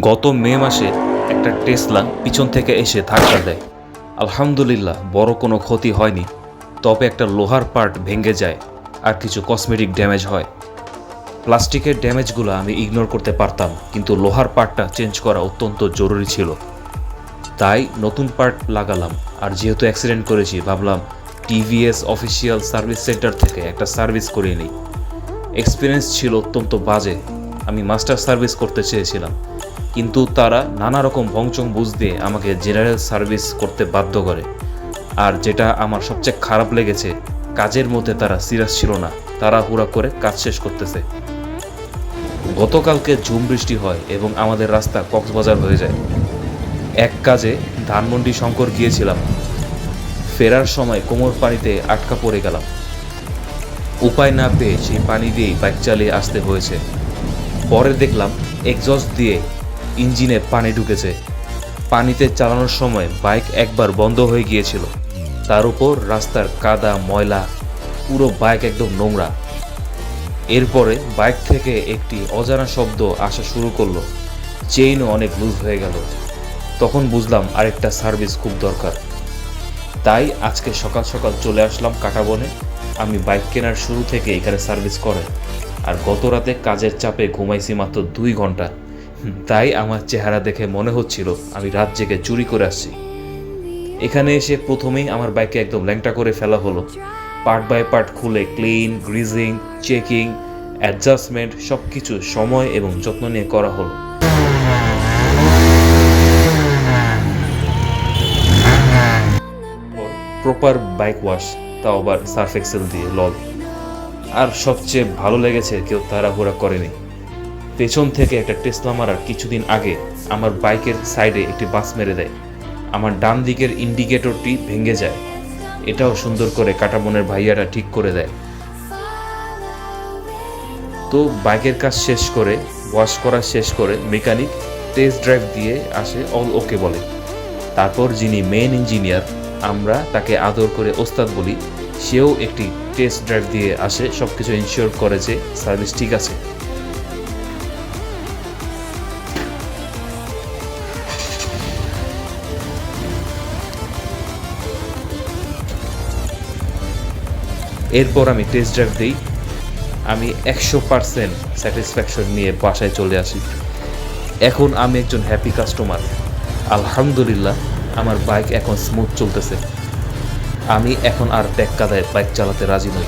গত মে মাসে একটা টেসলা পিছন থেকে এসে ধাক্কা দেয়। আলহামদুলিল্লাহ বড় কোনো ক্ষতি হয়নি, তবে একটা লোহার পার্ট ভেঙে যায় আর কিছু কসমেটিক ড্যামেজ হয়। প্লাস্টিকের ড্যামেজগুলো আমি ইগনোর করতে পারতাম, কিন্তু লোহার পার্টটা চেঞ্জ করা অত্যন্ত জরুরি ছিল। তাই নতুন পার্ট লাগালাম। আর যেহেতু অ্যাক্সিডেন্ট করেছি, ভাবলাম টিভিএস অফিসিয়াল সার্ভিস সেন্টার থেকে একটা সার্ভিস করিয়ে নিই। এক্সপিরিয়েন্স ছিল অত্যন্ত বাজে। আমি মাস্টার সার্ভিস করতে চেয়েছিলাম, কিন্তু তারা নানা রকম ভংচং বুঝ দিয়ে আমাকে জেনারেল সার্ভিস করতে বাধ্য করে। আর যেটা আমার সবচেয়ে খারাপ লেগেছে, কাজের মধ্যে তারা সিরিয়াস ছিল না, তারা হুড়া করে কাজ শেষ করতেছে। গতকালকে ঝুম বৃষ্টি হয় এবং আমাদের রাস্তা কক্সবাজার হয়ে যায়। এক কাজে ধানমন্ডি শঙ্কর গিয়েছিলাম, ফেরার সময় কোমর পানিতে আটকা পড়ে গেলাম। উপায় না পেয়ে সেই পানি দিয়েই বাইক চালিয়ে আসতে হয়েছে। পরে দেখলাম এক্সস্ট দিয়ে ইঞ্জিনে পানি ঢুকেছে। পানিতে চালানোর সময় বাইক একবার বন্ধ হয়ে গিয়েছিল, তার উপর রাস্তার কাদা ময়লা, পুরো বাইক একদম নোংরা। এরপরে বাইক থেকে একটি অজানা শব্দ আসা শুরু করলো, চেইনও অনেক লুজ হয়ে গেল। তখন বুঝলাম আরেকটা সার্ভিস খুব দরকার। তাই আজকে সকাল সকাল চলে আসলাম কাঁটাবনে। আমি বাইক কেনার শুরু থেকে এখানে সার্ভিস করে, আর গত রাতে কাজের চাপে ঘুমাইছি মাত্র 2 ঘন্টা। তাই আমার চেহারা দেখে মনে হচ্ছিল আমি রাত জেগে চুরি করে আসছি। এখানে এসে প্রথমেই আমার বাইকে একদম ল্যাংটা করে ফেলা হলো। পার্ট বাই পার্ট খুলে ক্লিন, গ্রিজিং, চেকিং, অ্যাডজাস্টমেন্ট সব কিছু সময় এবং যত্ন নিয়ে করা হলো। প্রপার বাইক ওয়াশ, তাও আবার সার্ফ এক্সেল দিয়ে, লল। আর সবচেয়ে ভালো লেগেছে কেউ তাড়াহুড়া করেনি। পেছন থেকে একটা টেসলা মারার কিছুদিন আগে আমার বাইকের সাইডে একটি বাস মেরে দেয়। আমার ডান দিকের ইন্ডিকেটরটি ভেঙে যায়, এটাও সুন্দর করে কাঁটাবনের ভাইয়াটা ঠিক করে দেয়। তো বাইকের কাজ শেষ করে, ওয়াশ করা শেষ করে মেকানিক টেস্ট ড্রাইভ দিয়ে আসে, অল ওকে বলে। তারপর যিনি মেন ইঞ্জিনিয়ার, আমরা তাকে আদর করে ওস্তাদ বলি, সেও একটি টেস্ট ড্রাইভ দিয়ে আসে, সব কিছু ইনশিওর করে যে সার্ভিস ঠিক আছে। এরপর আমি টেস্ট ড্রাইভ দিই। আমি 100% স্যাটিসফ্যাকশন নিয়ে বাসায় চলে আসি। এখন আমি একজন হ্যাপি কাস্টমার। আলহামদুলিল্লাহ, আমার বাইক এখন স্মুথ চলতেছে। আমি এখন আর ব্যাক কাদায় বাইক চালাতে রাজি নই।